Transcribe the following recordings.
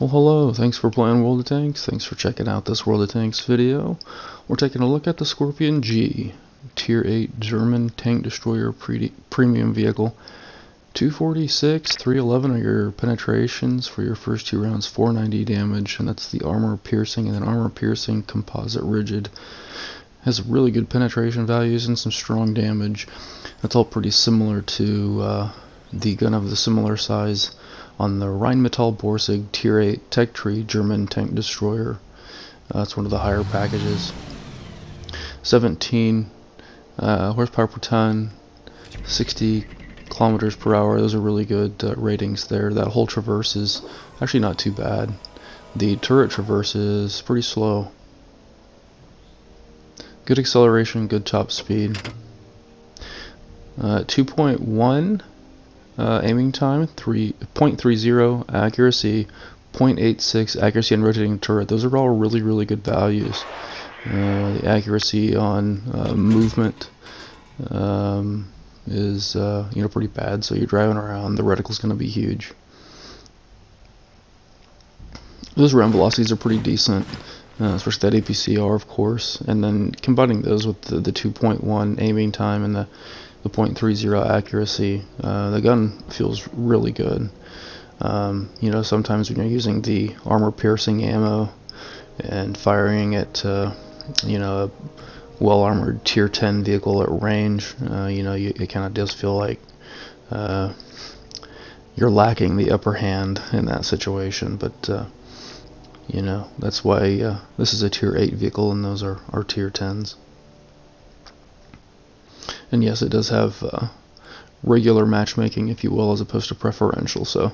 Well, hello, thanks for playing World of Tanks, thanks for checking out this World of Tanks video. We're taking a look at the Skorpion G, Tier 8 German tank destroyer premium vehicle. 246, 311 are your penetrations for your first two rounds, 490 damage, and that's the armor piercing, and then armor piercing composite rigid. Has really good penetration values and some strong damage. That's all pretty similar to the gun of the similar size on the Rheinmetall Skorpion Tier 8 Tech Tree German tank destroyer. It's one of the higher packages. 17 horsepower per ton, 60 kilometers per hour. Those are really good ratings there. That whole traverse is actually not too bad. The turret traverse is pretty slow. Good acceleration, good top speed. 2.1 aiming time, 0.30 accuracy, 0.86 accuracy on rotating turret. Those are all really good values. The accuracy on movement is pretty bad. So you're driving around, the reticle's going to be huge. Those round velocities are pretty decent, especially that APCR, of course. And then combining those with the 2.1 aiming time and the 0.30 accuracy, the gun feels really good. Sometimes when you're using the armor piercing ammo and firing at a well armored tier 10 vehicle at range, it kind of does feel like you're lacking the upper hand in that situation. But that's why this is a tier 8 vehicle and those are tier 10s. And yes, it does have regular matchmaking, if you will, as opposed to preferential. So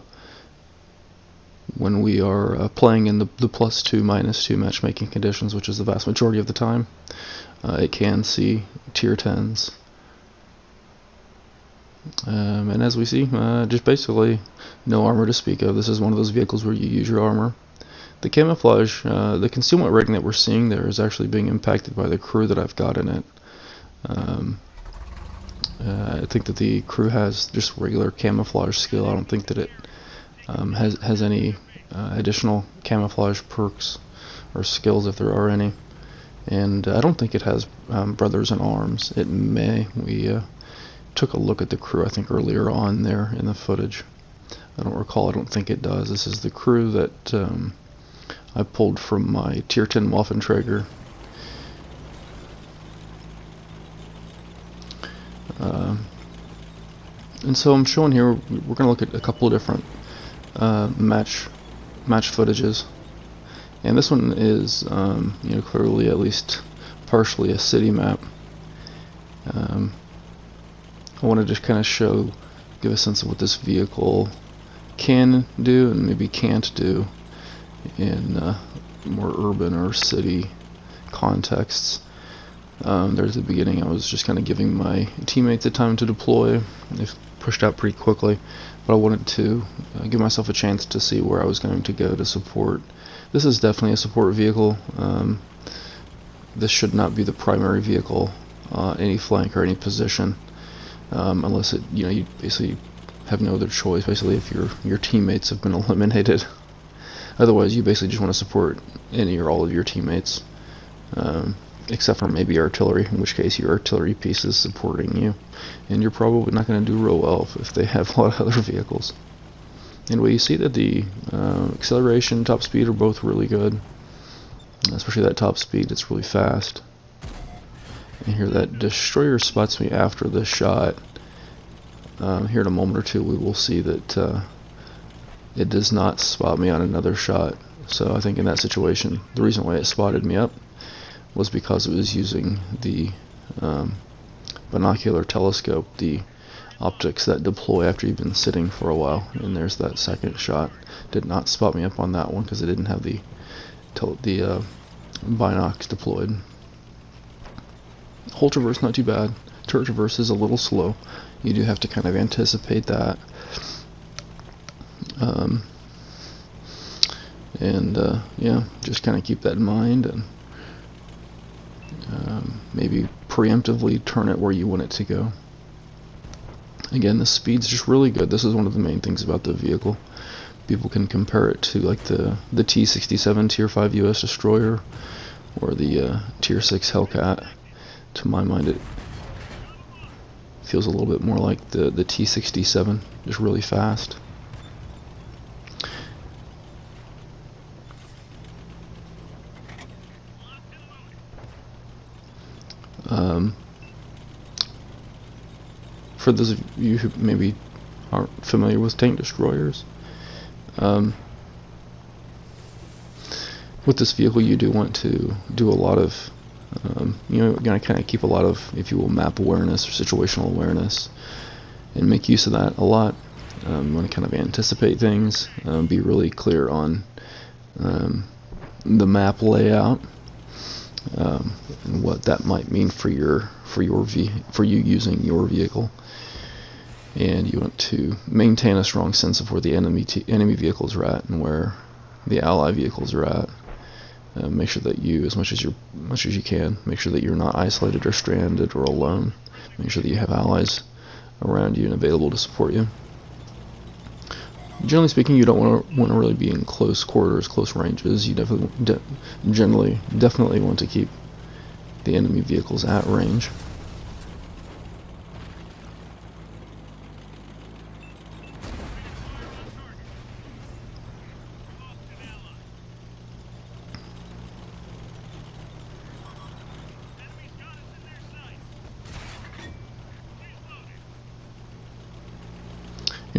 when we are playing in the +2, -2 matchmaking conditions, which is the vast majority of the time, it can see tier 10s. And as we see, just basically no armor to speak of. This is one of those vehicles where you use your armor. The camouflage, the concealment rating that we're seeing there is actually being impacted by the crew that I've got in it. I think that the crew has just regular camouflage skill. I don't think that it has any additional camouflage perks or skills, if there are any. And I don't think it has brothers in arms. It may. We took a look at the crew, I think, earlier on there in the footage. I don't recall. I don't think it does. This is the crew that I pulled from my tier 10 Waffenträger. And so I'm showing here, we're going to look at a couple of different match footages, and this one is clearly at least partially a city map. I want to just kind of give a sense of what this vehicle can do and maybe can't do in more urban or city contexts. There's the beginning. I was just kind of giving my teammates a time to deploy. They've pushed out pretty quickly, but I wanted to give myself a chance to see where I was going to go to support. This is definitely a support vehicle. This should not be the primary vehicle any flank or any position, unless you basically have no other choice. Basically, if your teammates have been eliminated, otherwise you basically just want to support any or all of your teammates. Except for maybe artillery, in which case your artillery piece is supporting you, and you're probably not going to do real well if they have a lot of other vehicles. Anyway, you see that the acceleration, top speed are both really good, especially that top speed. It's really fast. And here that destroyer spots me after this shot. Here in a moment or two we will see that it does not spot me on another shot. So I think in that situation, the reason why it spotted me up was because it was using the binocular telescope, the optics that deploy after you've been sitting for a while. And there's that second shot. Did not spot me up on that one because it didn't have the binocs deployed. Whole traverse not too bad. Turret traverse is a little slow. You do have to kind of anticipate that. Yeah, just kind of keep that in mind and maybe preemptively turn it where you want it to go. Again, the speed's just really good. This is one of the main things about the vehicle. people can compare it to like the T-67 Tier 5 U.S. destroyer or the Tier 6 Hellcat. To my mind, it feels a little bit more like the T-67, just really fast. For those of you who maybe aren't familiar with tank destroyers, with this vehicle you do want to do a lot of, you're going to kind of keep a lot of, if you will, map awareness or situational awareness, and make use of that a lot. You want to kind of anticipate things, be really clear on the map layout, and what that might mean for you using your vehicle. And you want to maintain a strong sense of where the enemy vehicles are at and where the ally vehicles are at. Make sure that you, as much as you can, make sure that you're not isolated or stranded or alone. Make sure that you have allies around you and available to support you. Generally speaking, you don't want to really be in close quarters, close ranges. You definitely want to keep the enemy vehicles at range.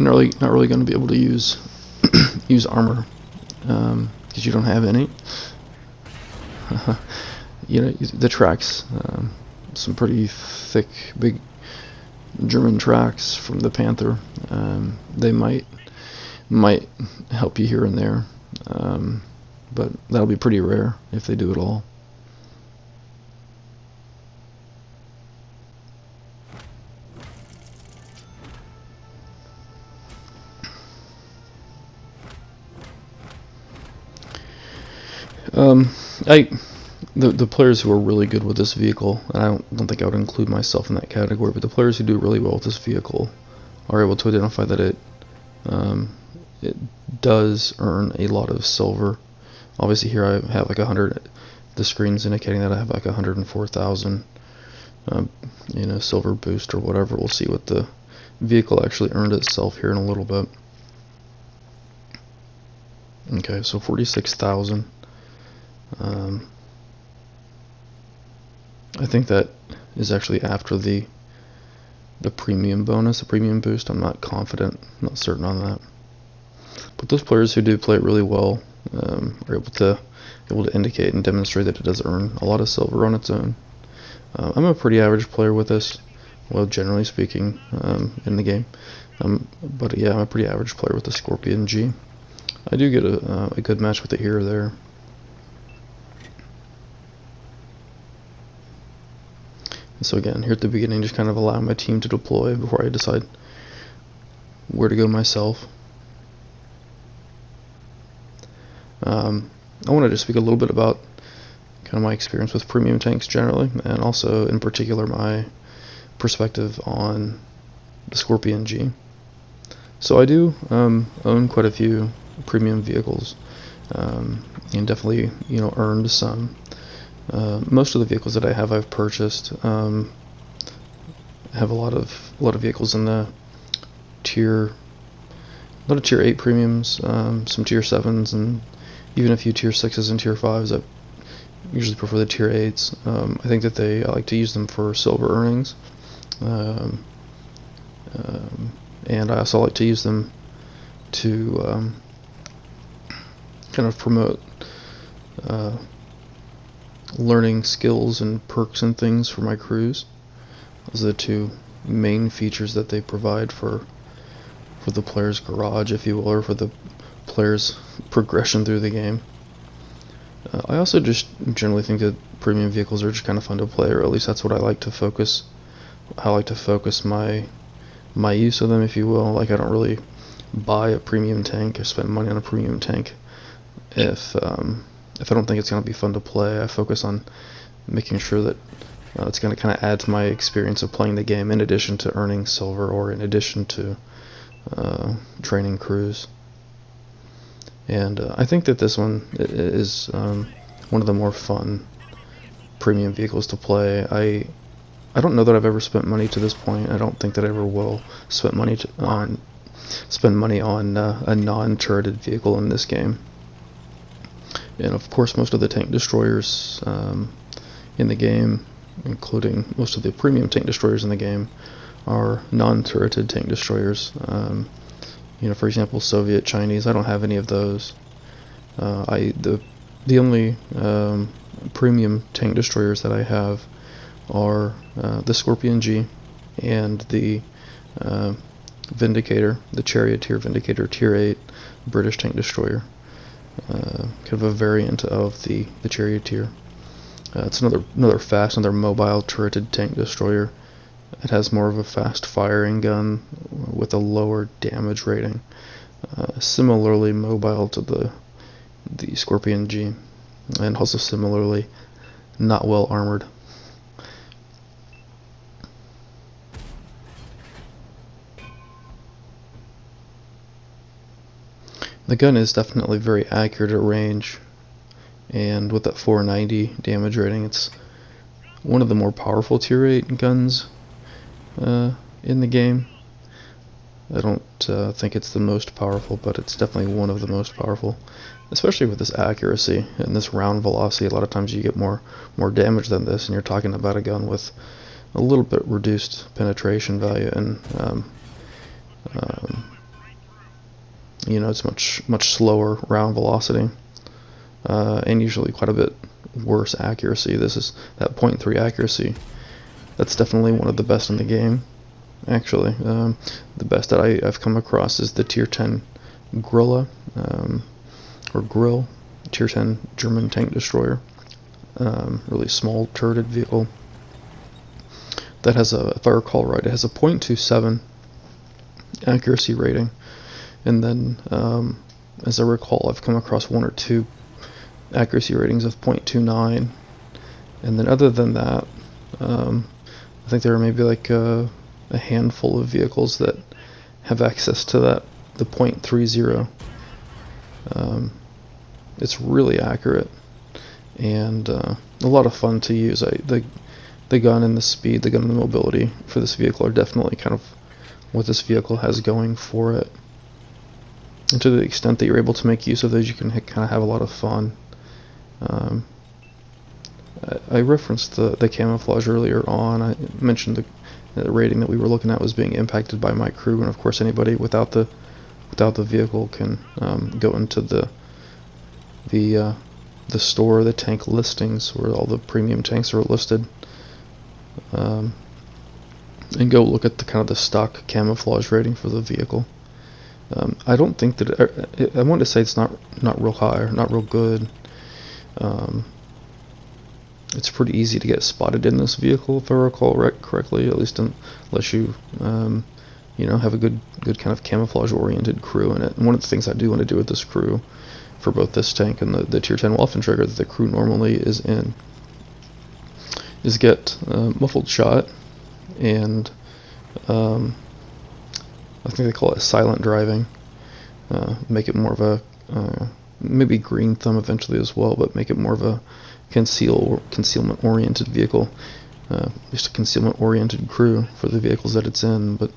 You're not really going to be able to use armor because you don't have any. The tracks, some pretty thick, big German tracks from the Panther. They might help you here and there, but that'll be pretty rare if they do at all. The players who are really good with this vehicle, and I don't think I would include myself in that category, but the players who do really well with this vehicle are able to identify that it does earn a lot of silver. Obviously here I have like 100, the screen's indicating that I have like 104,000 silver boost or whatever. We'll see what the vehicle actually earned itself here in a little bit. Okay, so 46,000. I think that is actually after the premium bonus, the premium boost. I'm not confident, not certain on that. But those players who do play it really well are able to indicate and demonstrate that it does earn a lot of silver on its own. I'm a pretty average player with this, well, generally speaking, in the game. But yeah, I'm a pretty average player with the Skorpion G. I do get a good match with it here or there. So again, here at the beginning, just kind of allow my team to deploy before I decide where to go myself. I wanted to speak a little bit about kind of my experience with premium tanks generally, and also in particular my perspective on the Skorpion G. So I do own quite a few premium vehicles, and definitely earned some. Most of the vehicles that I have, I've purchased. I have a lot of vehicles in the a lot of tier 8 premiums, some tier 7s, and even a few tier 6s and tier 5s. I usually prefer the tier 8s. I think that I like to use them for silver earnings, and I also like to use them to kind of promote learning skills and perks and things for my crews. Those are the two main features that they provide for the player's garage, if you will, or for the player's progression through the game. I also just generally think that premium vehicles are just kind of fun to play, or at least that's what I like to focus. I like to focus my use of them, if you will. Like, I don't really buy a premium tank or spend money on a premium tank if I don't think it's going to be fun to play. I focus on making sure that it's going to kind of add to my experience of playing the game, in addition to earning silver or in addition to training crews. And I think that this one is one of the more fun premium vehicles to play. I don't know that I've ever spent money to this point. I don't think that I ever will spend money on a non-turreted vehicle in this game. And of course, most of the tank destroyers in the game, including most of the premium tank destroyers in the game, are non-turreted tank destroyers. For example, Soviet, Chinese. I don't have any of those. The only premium tank destroyers that I have are the Skorpion G and the Vindicator, the Charioteer Vindicator Tier 8 British tank destroyer. Kind of a variant of the Charioteer. It's another fast, another mobile turreted tank destroyer. It has more of a fast firing gun with a lower damage rating. Similarly mobile to the Skorpion G, and also similarly not well armored. The gun is definitely very accurate at range, and with that 490 damage rating, it's one of the more powerful Tier 8 guns in the game. I don't think it's the most powerful, but it's definitely one of the most powerful, especially with this accuracy and this round velocity. A lot of times you get more damage than this, and you're talking about a gun with a little bit reduced penetration value, and it's much slower round velocity, and usually quite a bit worse accuracy. This is that 0.3 accuracy. That's definitely one of the best in the game, actually. The best that I've come across is the Tier 10 Grille, or Grill, Tier 10 German tank destroyer. Really small turreted vehicle that has if I recall right, it has a 0.27 accuracy rating. And then, as I recall, I've come across one or two accuracy ratings of 0.29. And then other than that, I think there are maybe like a handful of vehicles that have access to the 0.30. It's really accurate and a lot of fun to use. The gun and the speed, the gun and the mobility for this vehicle are definitely kind of what this vehicle has going for it. And to the extent that you're able to make use of those, you can kind of have a lot of fun. I referenced the camouflage earlier on. I mentioned the rating that we were looking at was being impacted by my crew, and of course anybody without the vehicle can go into the store, the tank listings, where all the premium tanks are listed, and go look at the kind of the stock camouflage rating for the vehicle. I don't think that I want to say it's not real high or not real good. It's pretty easy to get spotted in this vehicle, if I recall correctly, at least unless you have a good kind of camouflage oriented crew in it. And one of the things I do want to do with this crew for both this tank and the Tier 10 Waffenträger that the crew normally is in is get muffled shot and I think they call it silent driving. Make it more of a maybe green thumb eventually as well, but make it more of a concealment oriented vehicle, just a concealment oriented crew for the vehicles that it's in. But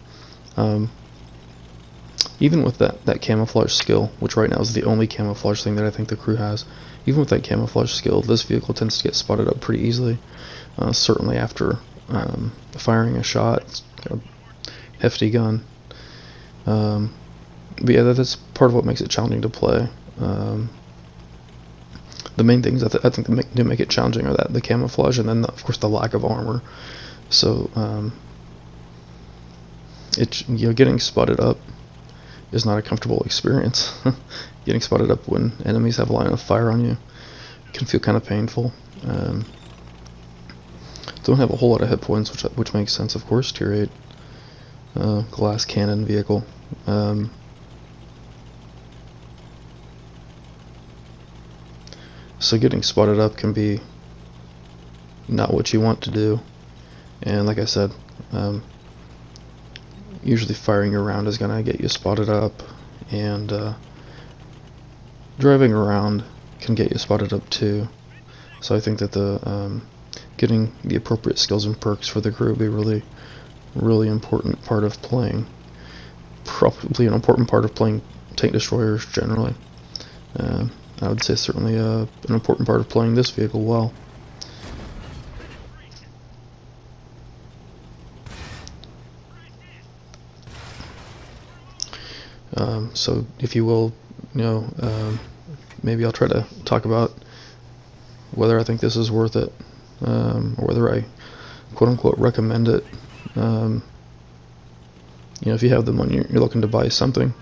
even with that camouflage skill, which right now is the only camouflage thing that I think the crew has, even with that camouflage skill, this vehicle tends to get spotted up pretty easily, certainly after firing a shot. It's got a hefty gun. But yeah, that's part of what makes it challenging to play. The main things I think that do make it challenging are the camouflage, and then of course the lack of armor. So getting spotted up is not a comfortable experience. Getting spotted up when enemies have a line of fire on you can feel kind of painful. Don't have a whole lot of hit points, which makes sense, of course. Tier 8 glass cannon vehicle. So getting spotted up can be not what you want to do, and like I said, usually firing your round is gonna get you spotted up, and driving around can get you spotted up too. So I think that the getting the appropriate skills and perks for the crew would be really important part of playing. Probably an important part of playing tank destroyers generally. I would say certainly an important part of playing this vehicle well. So if you will, maybe I'll try to talk about whether I think this is worth it, or whether I quote-unquote recommend it. If you have the money, you're looking to buy something.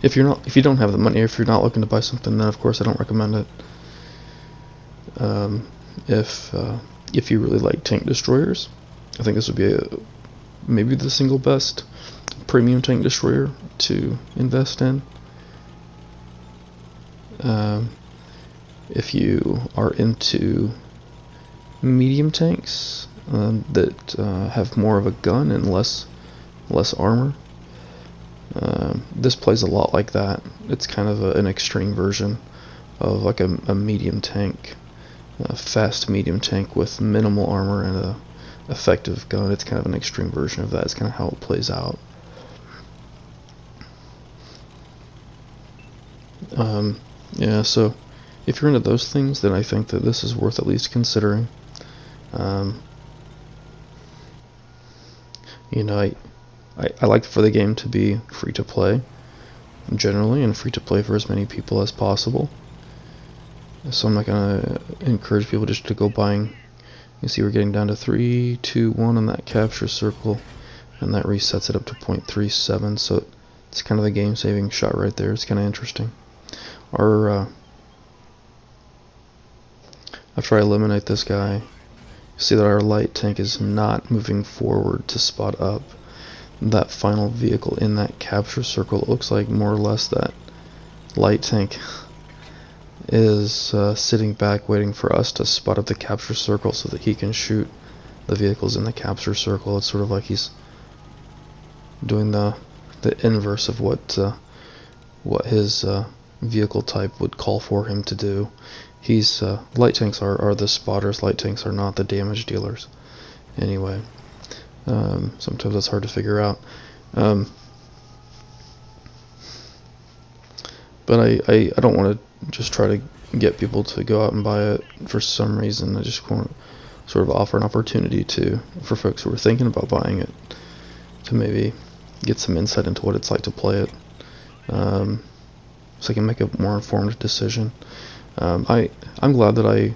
If you don't have the money, if you're not looking to buy something, then of course I don't recommend it. If you really like tank destroyers, I think this would be maybe the single best premium tank destroyer to invest in. If you are into medium tanks that have more of a gun and less armor, this plays a lot like that. It's kind of an extreme version of like a medium tank, a fast medium tank with minimal armor and a effective gun. It's kind of an extreme version of that. It's kind of how it plays out. So if you're into those things, then I think that this is worth at least considering. I like for the game to be free to play generally, and free to play for as many people as possible. So I'm not gonna encourage people just to go buying. You see we're getting down to 3, 2, 1 on that capture circle, and that resets it up to 0.37, so it's kind of the game saving shot right there. It's kind of interesting. After I eliminate this guy, you see that our light tank is not moving forward to spot up that final vehicle in that capture circle. It looks like more or less that light tank is sitting back waiting for us to spot up the capture circle so that he can shoot the vehicles in the capture circle. It's sort of like he's doing the inverse of what his vehicle type would call for him to do. Light tanks are the spotters. Light tanks are not the damage dealers. Anyway, sometimes that's hard to figure out. But I don't want to just try to get people to go out and buy it for some reason. I just want to sort of offer an opportunity for folks who are thinking about buying it to maybe get some insight into what it's like to play it, so I can make a more informed decision. I'm glad that I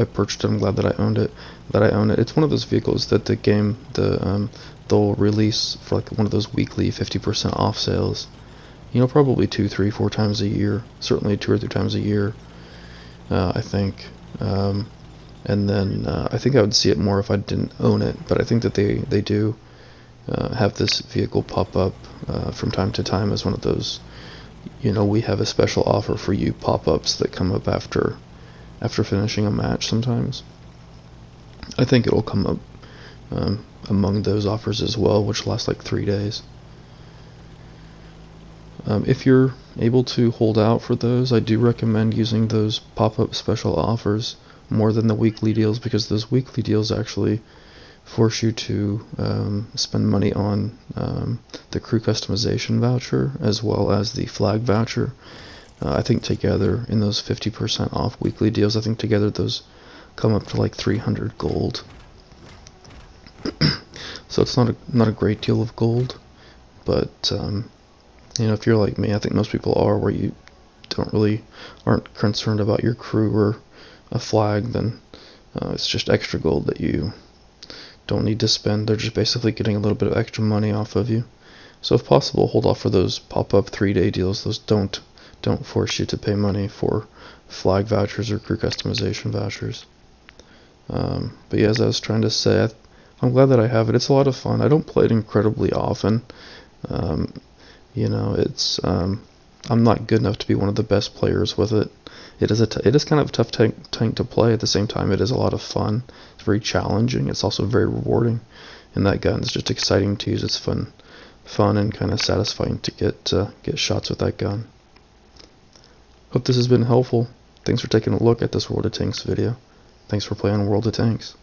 purchased it. I'm glad that I own it. It's one of those vehicles that the game they'll release for like one of those weekly 50% off sales. Probably 2, 3, 4 times a year. Certainly 2 or 3 times a year, I think. And then I think I would see it more if I didn't own it. But I think that they do have this vehicle pop up from time to time as one of those. We have a special offer for you pop-ups that come up after finishing a match sometimes. I think it'll come up among those offers as well, which last like 3 days. If you're able to hold out for those, I do recommend using those pop-up special offers more than the weekly deals, because those weekly deals actually force you to spend money on the crew customization voucher as well as the flag voucher. I think together in those 50% off weekly deals, I think together those come up to like 300 gold. So it's not a great deal of gold, but if you're like me, I think most people are, where you aren't concerned about your crew or a flag, then it's just extra gold that you don't need to spend. They're just basically getting a little bit of extra money off of you. So if possible, hold off for those pop-up 3-day deals. Those don't force you to pay money for flag vouchers or crew customization vouchers. But yeah, as I was trying to say, I'm glad that I have it. It's a lot of fun. I don't play it incredibly often. I'm not good enough to be one of the best players with it. It is kind of a tough tank to play. At the same time, it is a lot of fun. It's very challenging. It's also very rewarding, and that gun is just exciting to use. It's fun fun and kind of satisfying to get shots with that gun. Hope this has been helpful. Thanks for taking a look at this World of Tanks video. Thanks for playing World of Tanks.